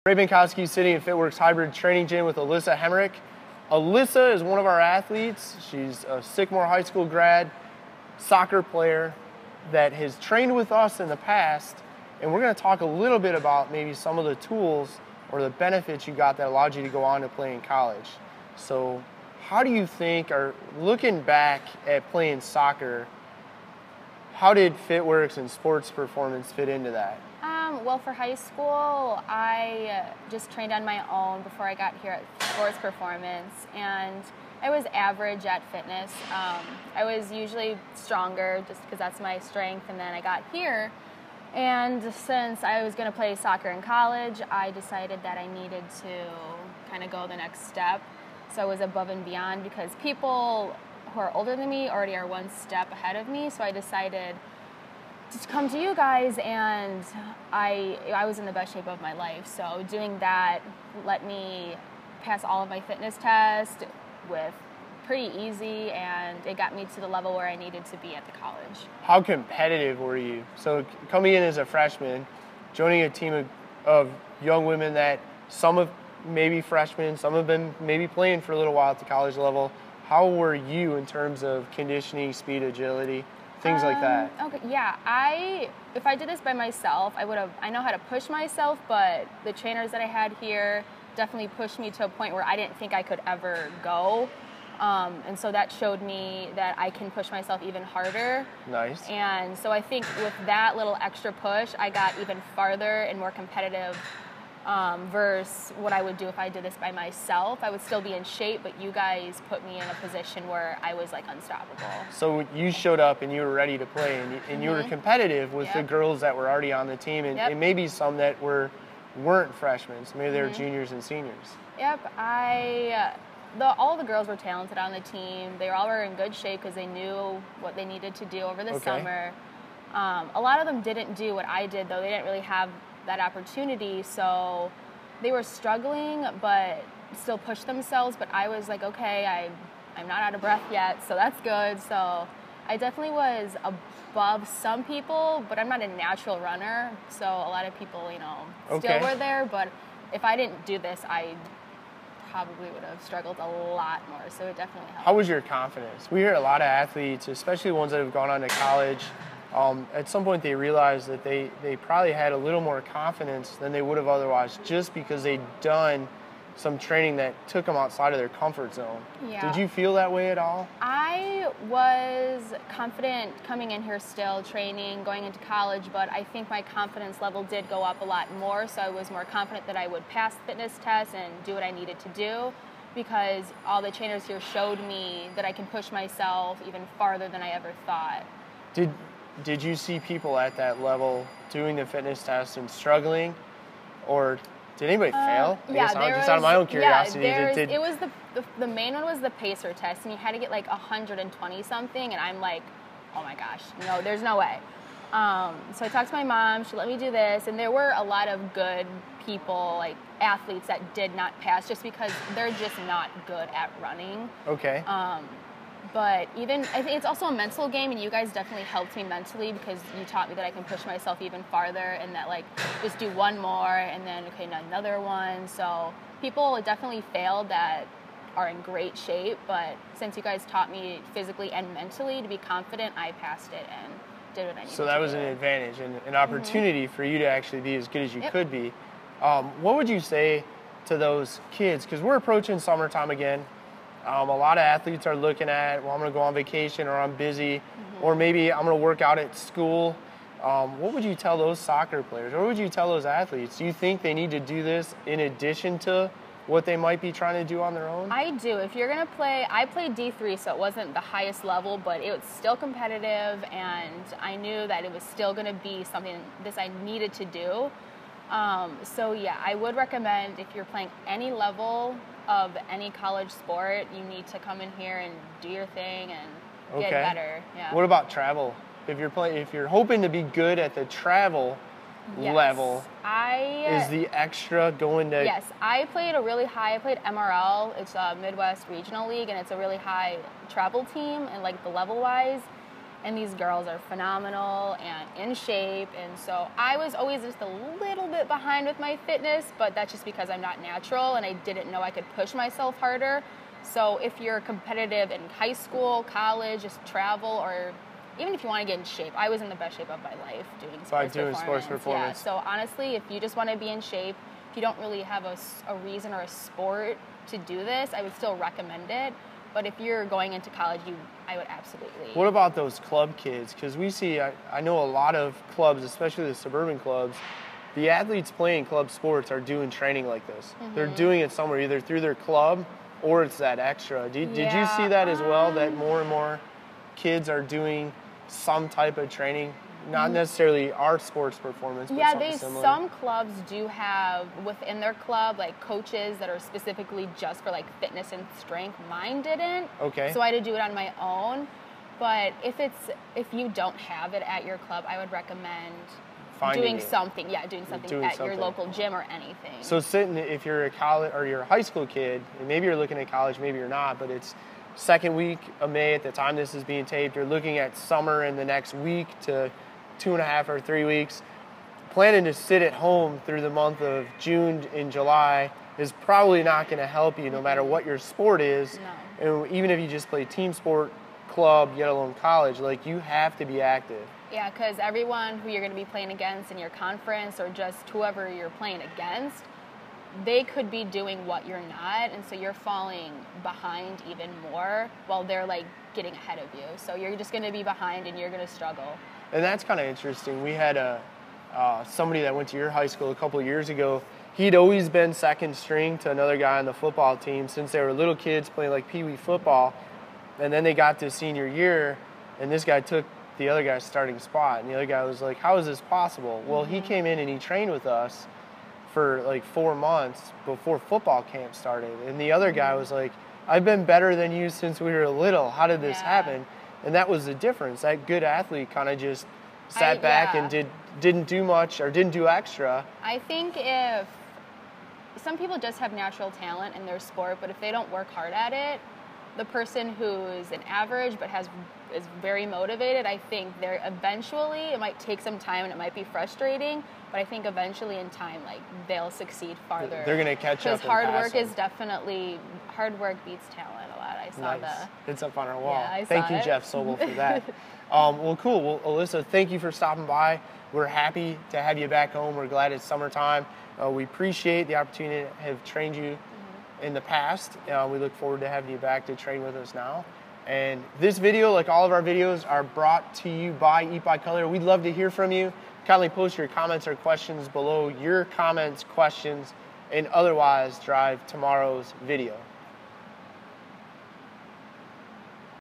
Ravenkowski sitting in FitWorkz hybrid training gym with Alyssa Hemrick. Alyssa is one of our athletes. She's a Sycamore High School grad, soccer player that has trained with us in the past, and we're going to talk a little bit about maybe some of the tools or the benefits you got that allowed you to go on to play in college. So how do you think, or looking back at playing soccer, how did FitWorkz and sports performance fit into that? Well, for high school, I just trained on my own before I got here at sports performance, and I was average at fitness. I was usually stronger just because that's my strength, and then I got here, and since I was going to play soccer in college, I decided that I needed to kind of go the next step. So I was above and beyond because people who are older than me already are one step ahead of me, so I decided to come to you guys, and I was in the best shape of my life. So doing that let me pass all of my fitness tests with pretty easy, and it got me to the level where I needed to be at the college. How competitive were you? So coming in as a freshman, joining a team of young women that some of maybe freshmen, some have been maybe playing for a little while at the college level. How were you in terms of conditioning, speed, agility, things like that? Okay, yeah. If I did this by myself, I know how to push myself, but the trainers that I had here definitely pushed me to a point where I didn't think I could ever go. And so that showed me that I can push myself even harder. Nice. And so I think with that little extra push, I got even farther and more competitive versus what I would do if I did this by myself. I would still be in shape, but you guys put me in a position where I was like unstoppable. So you showed up and you were ready to play, and you were competitive with the girls that were already on the team, and maybe some that weren't freshmen, so maybe they were juniors and seniors. Yep, all the girls were talented on the team. They all were in good shape because they knew what they needed to do over the summer. A lot of them didn't do what I did, though. They didn't really have that opportunity, so they were struggling but still pushed themselves. But I was like, okay, I'm not out of breath yet, so that's good. So I definitely was above some people, but I'm not a natural runner, so a lot of people, still were there. But if I didn't do this, I probably would have struggled a lot more, so it definitely helped. How was your confidence? We hear a lot of athletes, especially ones that have gone on to college, at some point they realized that they probably had a little more confidence than they would have otherwise, just because they'd done some training that took them outside of their comfort zone. Yeah. Did you feel that way at all? I was confident coming in here still, training, going into college, but I think my confidence level did go up a lot more, so I was more confident that I would pass fitness tests and do what I needed to do, because all the trainers here showed me that I can push myself even farther than I ever thought. Did you see people at that level doing the fitness test and struggling, or did anybody fail? Just out of my own curiosity. It was the main one was the pacer test, and you had to get like 120 something, and I'm like, oh my gosh, no, there's no way. So I talked to my mom. She let me do this, and there were a lot of good people, like athletes, that did not pass just because they're just not good at running. Okay. But I think it's also a mental game, and you guys definitely helped me mentally because you taught me that I can push myself even farther, and that like just do one more and then another one. So people definitely failed that are in great shape, but since you guys taught me physically and mentally to be confident, I passed it and did what I needed to do. So that was an advantage and an opportunity for you to actually be as good as you could be. What would you say to those kids? Because we're approaching summertime again. A lot of athletes are looking at, well, I'm going to go on vacation, or I'm busy, or maybe I'm going to work out at school. What would you tell those soccer players? Or what would you tell those athletes? Do you think they need to do this in addition to what they might be trying to do on their own? I do. If you're going to play, I played D3, so it wasn't the highest level, but it was still competitive, and I knew that it was still going to be something I needed to do. So yeah, I would recommend if you're playing any level of any college sport, you need to come in here and do your thing and get better. Yeah. What about travel? If you're hoping to be good at the travel level, is the extra going to... Yes, I played MRL. It's a Midwest Regional League, and it's a really high travel team, and like the level-wise. and these girls are phenomenal and in shape, and so I was always just a little bit behind with my fitness, but that's just because I'm not natural and I didn't know I could push myself harder. So if you're competitive in high school, college, just travel, or even if you want to get in shape, I was in the best shape of my life doing sports performance. Yeah, so honestly, if you just want to be in shape, if you don't really have a reason or a sport to do this, I would still recommend it. But if you're going into college, I would absolutely. What about those club kids? Because we see, I know a lot of clubs, especially the suburban clubs, the athletes playing club sports are doing training like this. Mm-hmm. They're doing it somewhere, either through their club or it's that extra. Did you see that as well, that more and more kids are doing some type of training? Not necessarily our sports performance, but something similar. Some clubs do have within their club like coaches that are specifically just for like fitness and strength. Mine didn't. Okay. So I had to do it on my own. But if you don't have it at your club, I would recommend doing something at your local gym or anything. So if you're a college or you're a high school kid, and maybe you're looking at college, maybe you're not, but it's second week of May at the time this is being taped, you're looking at summer in the next week to 2.5 or 3 weeks. Planning to sit at home through the month of June and July is probably not going to help you no matter what your sport is. No. And even if you just play team sport, club, yet alone college, like you have to be active. Yeah, because everyone who you're going to be playing against in your conference or just whoever you're playing against, they could be doing what you're not, and so you're falling behind even more while they're like getting ahead of you. So you're just going to be behind and you're going to struggle. And that's kind of interesting. We had somebody that went to your high school a couple of years ago. He'd always been second string to another guy on the football team since they were little kids playing like pee-wee football. And then they got to senior year, and this guy took the other guy's starting spot. And the other guy was like, how is this possible? Well, he came in and he trained with us for like 4 months before football camp started. And the other guy was like, I've been better than you since we were little. How did this happen? And that was the difference. That good athlete kind of just sat back and didn't do much or didn't do extra. I think if some people just have natural talent in their sport, but if they don't work hard at it, the person who's an average but is very motivated, I think they're eventually, it might take some time and it might be frustrating, but I think eventually in time, like, they'll succeed farther. They're going to catch up. Because hard work beats talent a lot. I saw It's up on our wall. Yeah, Thank you, Jeff Sobel, for that. Well, cool. Well, Alyssa, thank you for stopping by. We're happy to have you back home. We're glad it's summertime. We appreciate the opportunity to have trained you in the past. We look forward to having you back to train with us now. And this video, like all of our videos, are brought to you by Eat by Color. We'd love to hear from you. Kindly post your comments or questions below. Your comments, questions, and otherwise drive tomorrow's video.